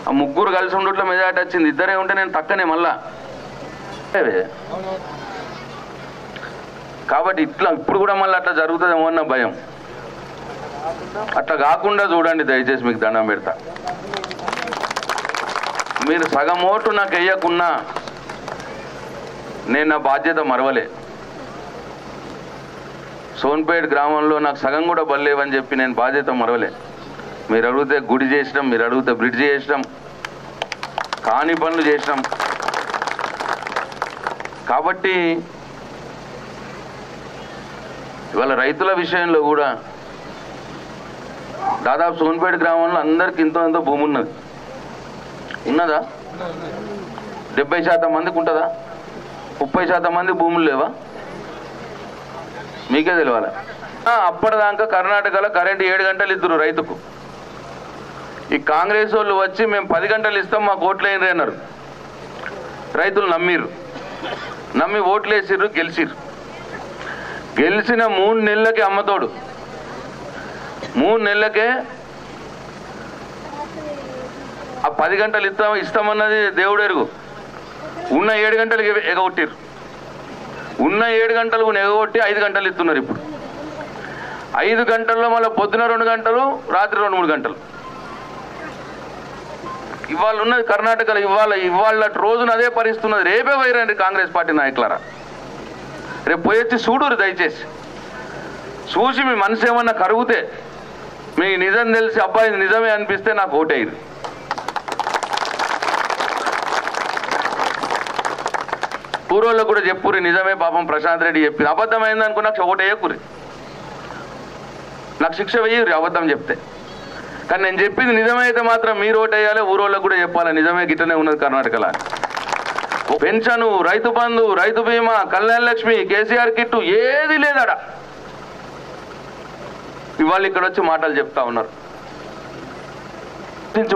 ఆ 3 కలిసి ఉండట్లో మెజార్టీ వచ్చింది. 2 ఉంటే నేను తక్కనే మళ్ళా. కాబట్టి ఇప్పుడు కూడా మళ్ళీ అట్లా జరుగుతుందేమో అన్న భయం. అట్లా కాకుండా చూడండి దయచేసి, మీకు దండం పెడతా. మీరు సగం ఓటు నాకు వేయకున్నా నేను నా బాధ్యత మరవలే. సోన్పేట గ్రామంలో నాకు సగం కూడా బల్లేవని చెప్పి నేను బాధ్యత మరవలే. మీరు అడిగితే గుడి చేసినాం, మీరు అడిగితే బ్రిడ్జ్ చేసినాం, కాని పనులు చేసినాం. కాబట్టి ఇవాళ రైతుల విషయంలో కూడా దాదాపు సోన్పేట గ్రామంలో అందరికి ఎంతో భూమి ఉన్నదా? 70% మందికి ఉంటుందా? 30% మంది భూములు లేవా? మీకే తెలియాలి. అప్పటిదాకా కర్ణాటకలో కరెంటు 7 గంటలు ఇద్దరు రైతుకు. ఈ కాంగ్రెస్ వాళ్ళు వచ్చి మేము 10 గంటలు ఇస్తాం మాకు ఓట్లు వేయండి అన్నారు. రైతులు నమ్మి ఓట్లు వేసిర్రు, గెలిచిన 3 నెలలకే అమ్మతోడు 3 నెలలకే ఆ 10 గంటలు ఇస్తామన్నది దేవుడు ఎరుగు. ఉన్న 7 గంటలకు ఎగగొట్టిర్రు. ఉన్న 7 గంటలు ఎగగొట్టి 5 గంటలు ఇస్తున్నారు. ఇప్పుడు 5 గంటల్లో మళ్ళీ పొద్దున 2 గంటలు, రాత్రి 2-3 గంటలు. ఇవాళ ఉన్నది కర్ణాటకలో ఇవాళ రోజున అదే పరిస్థితున్నది. రేపే వైరండి కాంగ్రెస్ పార్టీ నాయకులారా, రేపు పోయొచ్చి చూడురు దయచేసి. చూసి మీ మనసు ఏమన్నా కరుగుతే, మీ నిజం తెలిసి అబ్బాయి నిజమే అనిపిస్తే నాకు ఓటేయరు. ఊరోళ్ళకు కూడా చెప్పురి నిజమే, పాపం ప్రశాంత్ రెడ్డి చెప్పింది అబద్ధమైంది అనుకో నాకు ఓటేయకురి, నాకు శిక్ష వేయరు అబద్ధం చెప్తే. కానీ నేను చెప్పింది నిజమైతే మాత్రం మీరు ఓటేయాలి, ఊరోళ్ళకు కూడా చెప్పాలి నిజమే గిట్టనే ఉన్నది కర్ణాటకలో. పెన్షను, రైతు బంధు, రైతు బీమా, కళ్యాణ లక్ష్మి, కేసీఆర్ కిట్టు ఏది లేదడ. ఇవాళ ఇక్కడ వచ్చి మాటలు చెప్తా ఉన్నారు.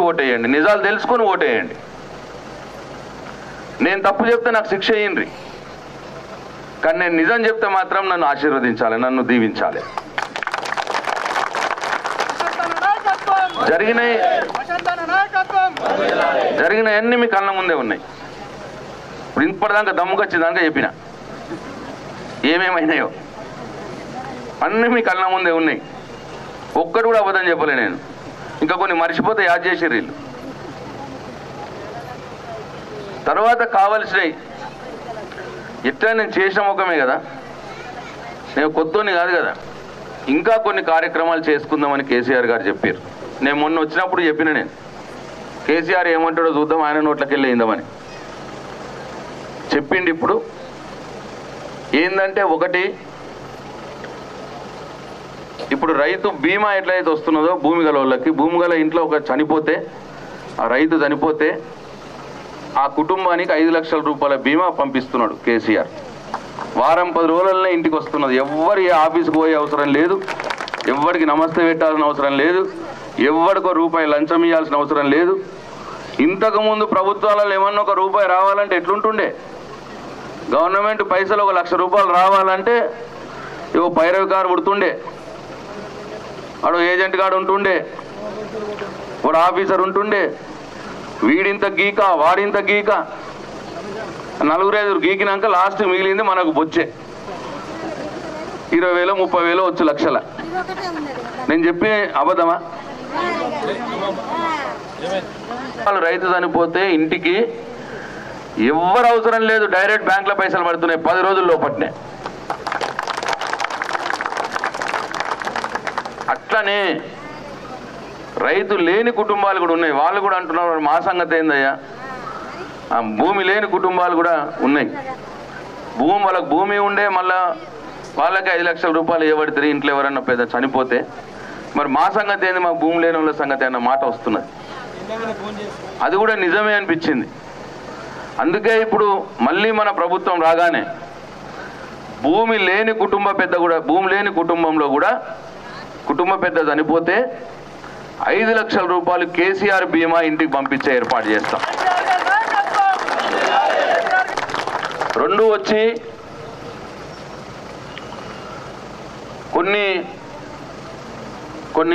ఓటేయండి, నిజాలు తెలుసుకొని ఓటేయండి. నేను తప్పు చెప్తే నాకు శిక్ష అయ్యిండ్రి, కానీ నేను నిజం చెప్తే మాత్రం నన్ను ఆశీర్వదించాలి, నన్ను దీవించాలి. జరిగినవన్నీ మీ కళ్ళ ముందే ఉన్నాయి. ఇప్పుడు ఇప్పటిదాకా దమ్ముకొచ్చేదాకా చెప్పిన ఏమేమైనాయో అన్నీ మీ కళ్ళ ముందే ఉన్నాయి. ఒక్కటి కూడా అబద్ధం చెప్పలే నేను. ఇంకా కొన్ని మర్చిపోతే యాద్ చేసిర్రు వీళ్ళు. తర్వాత కావలసినవి ఇట్లా నేను చేసిన ముఖమే కదా, నేను కొత్తని కాదు కదా. ఇంకా కొన్ని కార్యక్రమాలు చేసుకుందామని కేసీఆర్ గారు చెప్పారు. నేను మొన్న వచ్చినప్పుడు చెప్పిన, నేను కేసీఆర్ ఏమంటాడో చూద్దాం, ఆయన నోట్లకి వెళ్ళిందామని చెప్పిండి. ఇప్పుడు ఏంటంటే, ఒకటి ఇప్పుడు రైతు బీమా ఎట్లయితే వస్తున్నదో భూమి గల వాళ్ళకి, భూమి గల ఇంట్లో ఒక చనిపోతే, ఆ రైతు చనిపోతే ఆ కుటుంబానికి 5 లక్షల రూపాయల బీమా పంపిస్తున్నాడు కేసీఆర్. వారం 10 రోజులనే ఇంటికి వస్తున్నది. ఎవ్వరి ఆఫీస్కి పోయే అవసరం లేదు, ఎవ్వరికి నమస్తే పెట్టాల్సిన అవసరం లేదు, ఎవ్వడికో రూపాయి లంచం ఇవ్వాల్సిన అవసరం లేదు. ఇంతకుముందు ప్రభుత్వాలలో ఏమన్నా ఒక రూపాయి రావాలంటే ఎట్లుంటుండే, గవర్నమెంట్ పైసలు 1 లక్ష రూపాయలు రావాలంటే ఇవో పైరవికారు పుడుతుండే, వాడు ఏజెంట్ గాడు ఉంటుండే, వాడు ఆఫీసర్ ఉంటుండే, వీడింత గీక వాడింత గీక, 4-5 గీకినాక లాస్ట్ మిగిలింది మనకు బొచ్చే 20,000 30,000 వచ్చు లక్షల. నేను చెప్పి అబద్ధమా? రైతు చనిపోతే ఇంటికి ఎవ్వరు అవసరం లేదు, డైరెక్ట్ బ్యాంకులో పైసలు పడుతున్నాయి 10 రోజుల లోపట్నే. అట్లనే రైతు లేని కుటుంబాలు కూడా ఉన్నాయి. వాళ్ళు కూడా అంటున్నారు మా సంగతి ఏందయ్యా, భూమి లేని కుటుంబాలు కూడా ఉన్నాయి. వాళ్ళకి భూమి ఉండే మళ్ళా వాళ్ళకి 5 లక్షల రూపాయలు ఇవ్వబడుతుంది ఇంట్లో ఎవరన్నా పెద్ద చనిపోతే. మరి మా సంగతి ఏంది, మాకు భూమి లేని వాళ్ళ సంగతి అన్న మాట వస్తున్నది. అది కూడా నిజమే అనిపించింది. అందుకే ఇప్పుడు మళ్ళీ మన ప్రభుత్వం రాగానే భూమి లేని కుటుంబంలో కూడా కుటుంబ పెద్ద చనిపోతే 5 లక్షల రూపాయలు కేసీఆర్ బీమా ఇంటికి పంపించే ఏర్పాటు చేస్తాం. 2 వచ్చి కొన్ని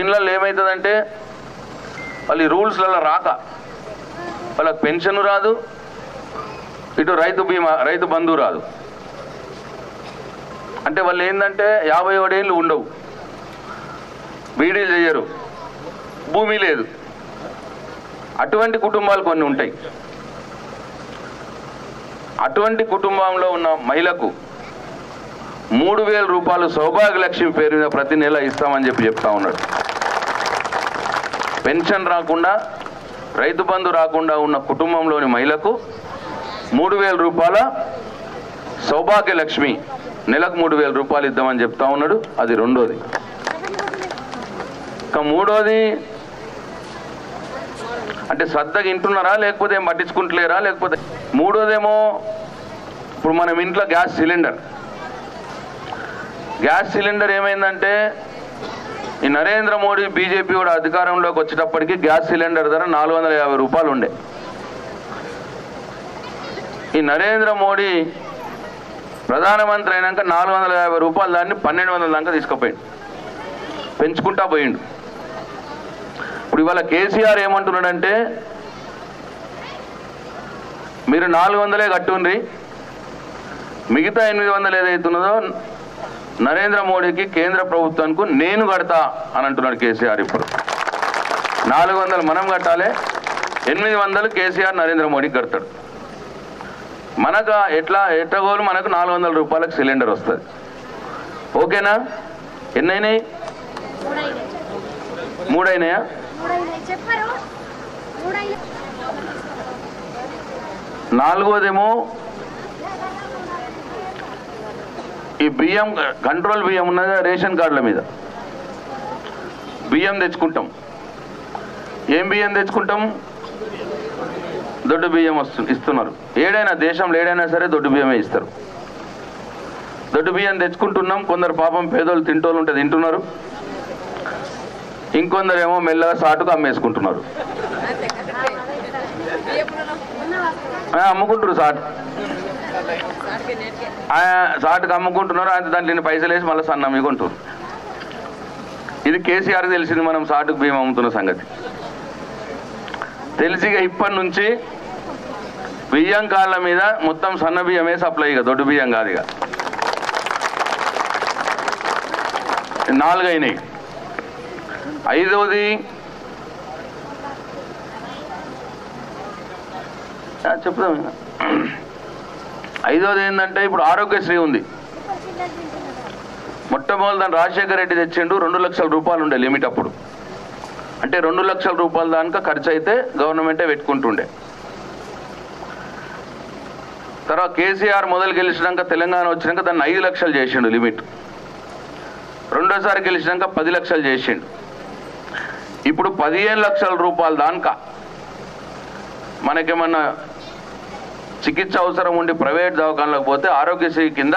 ఇళ్ళల్లో ఏమవుతుందంటే, వాళ్ళు ఈ రూల్స్లలో రాక వాళ్ళకి పెన్షన్ రాదు, ఇటు రైతు బంధు రాదు. అంటే వాళ్ళు ఏంటంటే 57 ఏళ్ళు ఉండవు, బీడీలు చేయరు, భూమి లేదు. అటువంటి కుటుంబాలు కొన్ని ఉంటాయి. అటువంటి కుటుంబంలో ఉన్న మహిళకు 3,000 రూపాయలు సౌభాగ్య లక్ష్మి పేరు మీద ప్రతి నెల ఇస్తామని చెప్తా ఉన్నాడు. పెన్షన్ రాకుండా, రైతు బంధు రాకుండా ఉన్న కుటుంబంలోని మహిళకు 3,000 రూపాయల సౌభాగ్య లక్ష్మి, నెలకు 3,000 రూపాయలు ఇద్దామని చెప్తా ఉన్నాడు. అది రెండోది. ఇక మూడోది అంటే శ్రద్ధగా వింటున్నారా లేకపోతే ఏం పట్టించుకుంటలేరా, లేకపోతే మూడోదేమో ఇప్పుడు మనం ఇంట్లో గ్యాస్ సిలిండర్ ఏమైందంటే ఈ నరేంద్ర మోడీ బీజేపీ కూడా అధికారంలోకి వచ్చేటప్పటికి గ్యాస్ సిలిండర్ ధర 450 రూపాయలు ఉండే. ఈ నరేంద్ర మోడీ ప్రధానమంత్రి అయినాక 450 రూపాయలు దాన్ని 1200 దాకా తీసుకుపోయిండు, పెంచుకుంటా పోయిండు. ఇప్పుడు ఇవాళ కేసీఆర్ ఏమంటున్నాడంటే మీరు 400 కట్టుండ్రి, మిగతా 800 ఏదైతున్నదో నరేంద్ర మోడీకి కేంద్ర ప్రభుత్వానికి నేను కడతా అని అంటున్నాడు కేసీఆర్. ఇప్పుడు 400 మనం కట్టాలి, 800 కేసీఆర్ నరేంద్ర మోడీకి కడతాడు. మనకు ఎట్టగోలు మనకు 400 రూపాయలకు సిలిండర్ వస్తుంది. ఓకేనా? ఎన్నైనాయి? 3 అయినాయా? 4వదేమో ఈ బియ్యం, కంట్రోల్ బియ్యం ఉన్నది రేషన్ కార్డుల మీద బియ్యం తెచ్చుకుంటాం. ఏం బియ్యం తెచ్చుకుంటాం? దొడ్డు బియ్యం ఇస్తున్నారు. ఏడైనా దేశంలో ఏడైనా సరే దొడ్డు బియ్యమే ఇస్తారు. దొడ్డు బియ్యం తెచ్చుకుంటున్నాం. కొందరు పాపం పేదోళ్ళు తింటోళ్ళు ఉంటే తింటున్నారు, ఇంకొందరు ఏమో మెల్లగా సాటుకు అమ్మేసుకుంటున్నారు. అమ్ముకుంటారు, సాటుకు అమ్ముకుంటున్నారు. అంతే, దాంట్లో పైసలు వేసి మళ్ళీ సన్న అమ్ముకుంటారు. ఇది కేసీఆర్కి తెలిసింది మనం సాటుకు బియ్యం అమ్ముతున్న సంగతి. తెలిసిగా ఇప్పటి నుంచి బియ్యం కాళ్ళ మీద మొత్తం సన్న బియ్యమే సప్లై, ఇక దొడ్డు బియ్యం కాదు. ఇక 4 అయినాయి. 5వది చెప్తాం. 5వది ఏంటంటే ఇప్పుడు ఆరోగ్యశ్రీ ఉంది. మొట్టమొదటి దాన్ని రాజశేఖర రెడ్డి తెచ్చిండు. 2 లక్షల రూపాయలు ఉండే లిమిట్ అప్పుడు. అంటే 2 లక్షల రూపాయల దానిక ఖర్చు అయితే గవర్నమెంటే పెట్టుకుంటుండే. తర్వాత కేసీఆర్ మొదలు గెలిచినాక, తెలంగాణ వచ్చినాక దాన్ని 5 లక్షలు చేసిండు లిమిట్. రెండోసారి గెలిచినాక 10 లక్షలు చేసిండు. ఇప్పుడు 15 లక్షల రూపాయల దానిక మనకేమన్నా చికిత్స అవసరం ఉండి ప్రైవేట్ దవాఖానలకు పోతే ఆరోగ్యశ్రీ కింద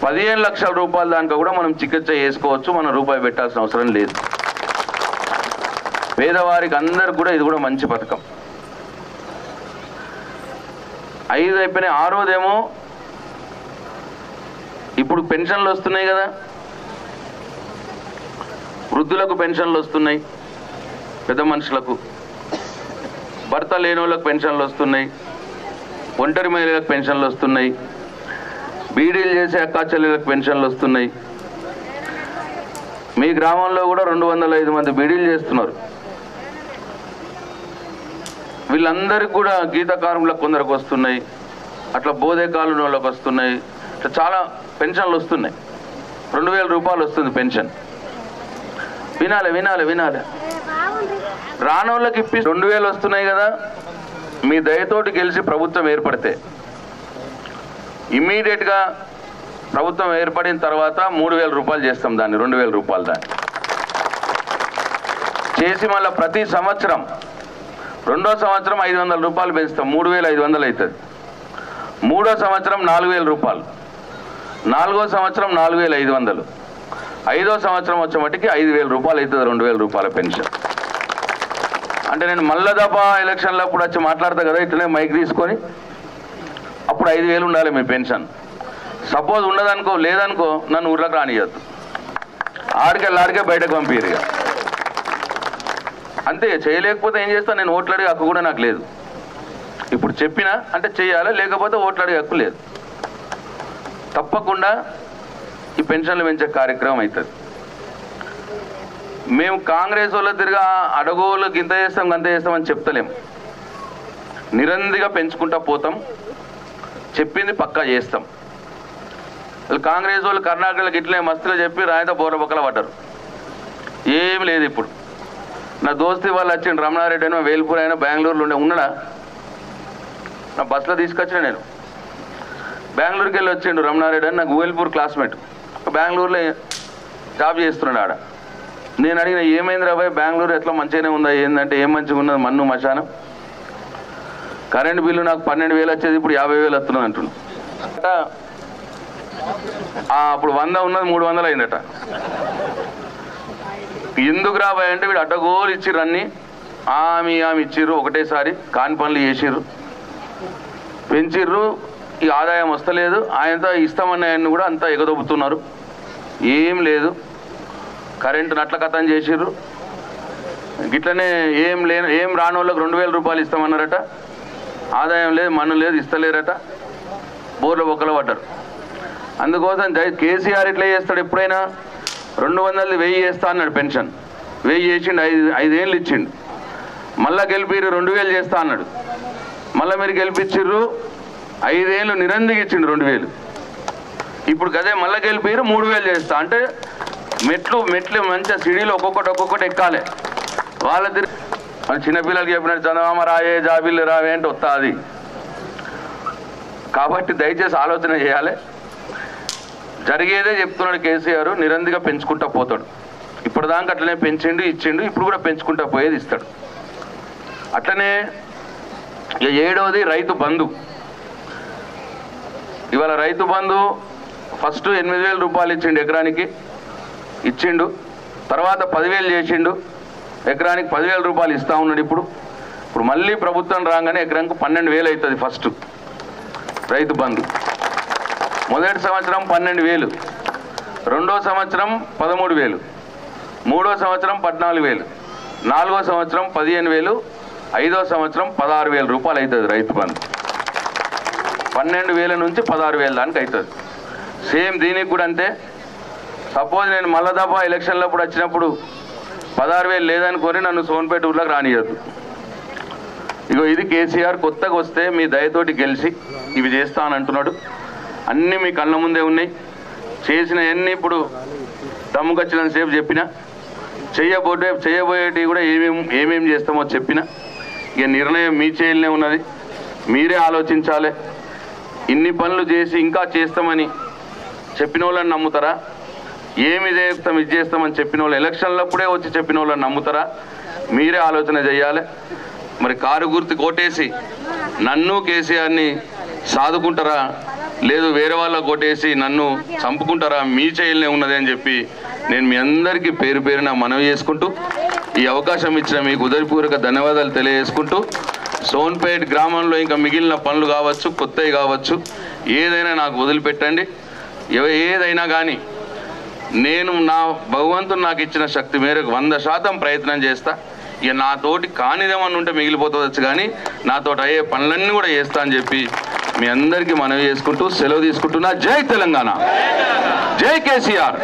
15 లక్షల రూపాయల దానిక కూడా మనం చికిత్స చేసుకోవచ్చు. మనం రూపాయి పెట్టాల్సిన అవసరం లేదు. పేదవారికి అందరికి కూడా ఇది కూడా మంచి పథకం. 5 అయిపోయినాయి. 6వదేమో ఇప్పుడు పెన్షన్లు వస్తున్నాయి కదా, వృద్ధులకు పెన్షన్లు వస్తున్నాయి, పెద్ద మనుషులకు, భర్త లేని వాళ్ళకు పెన్షన్లు వస్తున్నాయి, ఒంటరి మహిళలకు పెన్షన్లు వస్తున్నాయి, బీడీలు చేసే అక్కా చెల్లెలకు పెన్షన్లు వస్తున్నాయి. మీ గ్రామంలో కూడా 205 మంది బీడీలు చేస్తున్నారు. వీళ్ళందరికీ కూడా గీత కార్మికులకు కొందరికి వస్తున్నాయి, అట్లా బోధే కాలుని వాళ్ళకి వస్తున్నాయి. ఇట్లా చాలా పెన్షన్లు వస్తున్నాయి. 2000 రూపాయలు వస్తుంది పెన్షన్. వినాలి వినాలి వినాలి. రానోళ్ళకి ఇప్పి 2000 వస్తున్నాయి కదా. మీ దయతోటి గెలిచి ప్రభుత్వం ఏర్పడితే ఇమ్మీడియట్గా ప్రభుత్వం ఏర్పడిన తర్వాత 3000 రూపాయలు చేస్తాం దాన్ని, 2000 రూపాయలు దాన్ని చేసి మళ్ళీ ప్రతి సంవత్సరం 2వ సంవత్సరం 500 రూపాయలు పెంచుతాం, 3500 అవుతుంది. 3వ సంవత్సరం 4000 రూపాయలు, 4వ సంవత్సరం 4500, 5వ సంవత్సరం వచ్చే మట్టికి 5000 రూపాయలు అవుతుంది, 2000 రూపాయల పెన్షన్. అంటే నేను మళ్ళా దఫా ఎలక్షన్లో అప్పుడు వచ్చి మాట్లాడతా కదా, ఇట్లనే మైక్ తీసుకొని అప్పుడు 5000 ఉండాలి మీ పెన్షన్. సపోజ్ ఉండదనుకో, లేదనుకో నన్ను ఊర్లోకి రానియద్దు, ఆడికే బయటకు పంపిరు. ఇక అంతే. చేయలేకపోతే ఏం చేస్తాను, నేను ఓట్లు అడిగే హక్కు కూడా నాకు లేదు. ఇప్పుడు చెప్పినా అంటే చేయాలి, లేకపోతే ఓట్లు అడిగే హక్కు లేదు. తప్పకుండా ఈ పెన్షన్లు పెంచే కార్యక్రమం అవుతుంది. మేము కాంగ్రెస్ వాళ్ళ తిరిగా అడగోళ్ళకి ఇంత చేస్తాం అంత చేస్తామని చెప్తలేం. నిరంతరంగా పెంచుకుంటా పోతాం, చెప్పింది పక్కా చేస్తాం. కాంగ్రెస్ వాళ్ళు కర్ణాటకలకు ఇట్లే మస్తుగా చెప్పి రాయిత బోరబొక్కల పడ్డారు. ఏం లేదు. ఇప్పుడు నా దోస్తీ వాళ్ళు వచ్చిండు, రమణారెడ్డి అయినా వేల్పూర్ అయినా బెంగళూరులో ఉన్నాడా, నా బస్సులో తీసుకొచ్చిన. నేను బెంగళూరుకి వెళ్ళి వచ్చిండు రమణారెడ్డి అని, నాకు వేల్పూర్ క్లాస్మేట్, బెంగళూరులో జాబ్ చేస్తున్నాడు ఆడ. నేను అడిగిన ఏమైంది రాబాయ్, బెంగళూరు ఎట్లా మంచిగానే ఉందా ఏంటంటే, ఏం మంచిగా ఉన్నది మన్ను మశానం, కరెంటు బిల్లు నాకు 12,000 వచ్చేది ఇప్పుడు 50,000 వస్తున్నది అంటుండు. అప్పుడు 100 ఉన్నది 300 అయిందట. ఎందుకు రాబాయి అంటే వీడు అడ్డగోలు ఇచ్చిర్రు అన్నీ ఆమె ఇచ్చిర్రు ఒకటేసారి కాని పనులు చేసిర్రు పెంచిర్రు ఈ ఆదాయం వస్తలేదు ఆయనతో ఇస్తామన్నాయన్ని కూడా అంతా ఎగదొబ్బుతున్నారు ఏం లేదు కరెంటు నట్ల కథం చేసిర్రు గిట్లనే ఏం రాని వాళ్ళకి 2000 రూపాయలు ఇస్తామన్నారట ఆదాయం లేదు మన్ను లేదు ఇస్తలేరట బోర్ల బొక్కలు పడ్డారు అందుకోసం కేసీఆర్ ఇట్లా చేస్తాడు ఎప్పుడైనా 200 1000 చేస్తా అన్నాడు పెన్షన్ 1000 చేసిండు 5 ఏళ్ళు ఇచ్చిండు మళ్ళా గెలిపిరు 2000 చేస్తా అన్నాడు మళ్ళీ మీరు గెలిపించిర్రు 5 ఏళ్ళు నిరందిగా ఇచ్చిండు 2000 ఇప్పుడు కదే మళ్ళీ గెలిపిరు 3000 చేస్తా అంటే మెట్లు మంచిగా సిడీలో ఒక్కొక్కటి ఎక్కాలి వాళ్ళ చిన్నపిల్లలకి చెప్పినట్టు చందమామ రాయే జాబిల్లు రావే అంటే వస్తుంది కాబట్టి దయచేసి ఆలోచన చేయాలి జరిగేదే చెప్తున్నాడు కేసీఆర్ నిరందిగా పెంచుకుంటా పోతాడు ఇప్పటిదాకా అట్లనే పెంచిండు ఇచ్చిండు ఇప్పుడు కూడా పెంచుకుంటా పోయేది ఇస్తాడు అట్లనే ఇక 7వది రైతు బంధు ఇవాళ రైతు బంధు ఫస్ట్ 8000 రూపాయలు ఇచ్చిండు ఎకరానికి ఇచ్చిండు తర్వాత 10,000 చేసిండు ఎకరానికి 10,000 రూపాయలు ఇస్తా ఉన్నాడు ఇప్పుడు మళ్ళీ ప్రభుత్వం రాగానే ఎకరానికి 12,000 అవుతుంది ఫస్ట్ రైతు బంధు మొదటి సంవత్సరం 12,000 రెండో సంవత్సరం 13,000 మూడో సంవత్సరం 14,000 నాలుగో సంవత్సరం 15,000 ఐదో సంవత్సరం 16,000 రూపాయలు అవుతుంది రైతు బంధు 12,000 నుంచి 16,000 దానికి అవుతుంది సేమ్ దీనికి కూడా అంతే సపోజ్ నేను మళ్ళా దఫా ఎలక్షన్లప్పుడు వచ్చినప్పుడు 16,000 లేదనుకొని నన్ను సోన్పేట ఊర్లోకి రానియద్దు ఇగో ఇది కేసీఆర్ కొత్తగా వస్తే మీ దయతోటి గెలిచి ఇవి చేస్తా అని అంటున్నాడు అన్నీ మీ కళ్ళ ముందే ఉన్నాయి చేసినవన్నీ ఇప్పుడు దమ్ముకొచ్చినంత సేపు చెప్పిన చేయబోయేటివి కూడా ఏమేం చేస్తామో చెప్పిన ఇక నిర్ణయం మీ చేయాలనే ఉన్నది మీరే ఆలోచించాలి ఇన్ని పనులు చేసి ఇంకా చేస్తామని చెప్పిన వాళ్ళని నమ్ముతారా ఏమి చేస్తాం ఇది చేస్తామని చెప్పిన వాళ్ళు ఎలక్షన్లప్పుడే వచ్చి చెప్పిన వాళ్ళని నమ్ముతారా మీరే ఆలోచన చేయాలి మరి కారు గుర్తు కొట్టేసి నన్ను కేసీఆర్ని సాదుకుంటారా లేదు వేరే వాళ్ళ కొట్టేసి నన్ను చంపుకుంటారా మీ చేయాలనే ఉన్నది అని చెప్పి నేను మీ అందరికీ పేరున మనవి చేసుకుంటూ ఈ అవకాశం ఇచ్చిన మీకు హృదయపూర్వక ధన్యవాదాలు తెలియజేసుకుంటూ సోన్పేట్ గ్రామంలో ఇంకా మిగిలిన పనులు కావచ్చు కొత్తవి కావచ్చు ఏదైనా నాకు వదిలిపెట్టండి ఏదైనా కానీ నేను నా భగవంతుడు నాకు ఇచ్చిన శక్తి మేరకు 100% ప్రయత్నం చేస్తా ఇక నాతోటి కానిదేమన్నా ఉంటే మిగిలిపోతుంది కానీ నాతోటి అయ్యే పనులన్నీ కూడా చేస్తా అని చెప్పి మీ అందరికీ మనవి చేసుకుంటూ సెలవు తీసుకుంటున్నా జై తెలంగాణ జై కేసీఆర్